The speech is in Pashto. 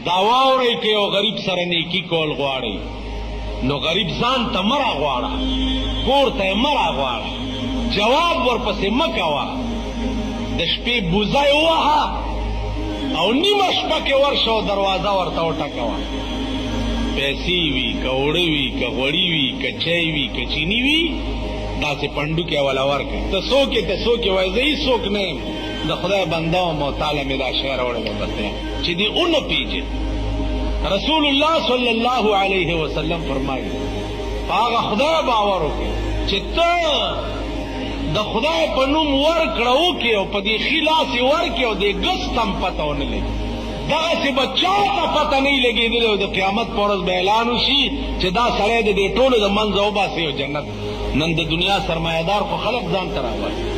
دا واورئ که یو غریب سره نیکي کول غواړئ نو غریب ځان ته مه راغواړه، کور ته یې مه راغواړه، جواب ورپسې مه کوه. د شپې بوزه یې ووهه او نیمه شپه کې ورشه او دروازه ورته وټکوه. پیسې وي که اوړه وي که غوړي وي که چای وي که چینی وي، داسې پنډوکې وله ورکړه. ته څوک یې ته څوک یې وایي زه هېڅوک نه یم، د خدای بنده وم او تاله مې دا شی راوړی بس چې دې ونه پیژې. رسول الله صلی الله علیه وسلم فرمایي په هغه خدای باور وکړې چې ته د خدای په نوم ورکړه وکړې او په دې ښي لاس یې ورکړې او دې ګز ته هم پته ونه لګي. دغسې به چا ته پته نه وي لګېدلې او د قیامت په ورځ به اعلان وشي چې دا سړی د دې ټولو د منځه وباسي او جنت. نن د دنیا سرمایهدار خو خلک ځان ته راوړي.